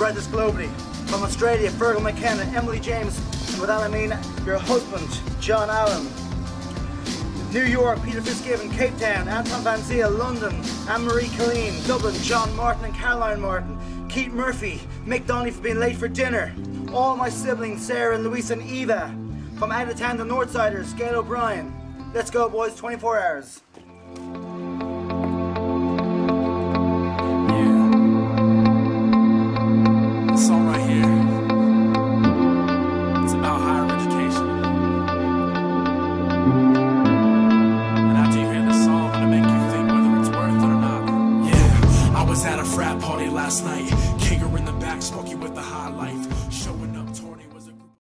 spread this globally. From Australia, Fergal McKenna, Emily James, and with that I mean your husband, John Allen. New York, Peter Fitzgibbon, Cape Town, Anton Van Zyl, London, Anne-Marie Colleen, Dublin, John Martin and Caroline Martin, Keith Murphy, Mick Donnelly for being late for dinner, all my siblings, Sarah and Louise and Eva, from out of town, the Northsiders, Gail O'Brien. Let's go boys, 24 hours. At a frat party last night, Kager in the back, smoking with the high life, showing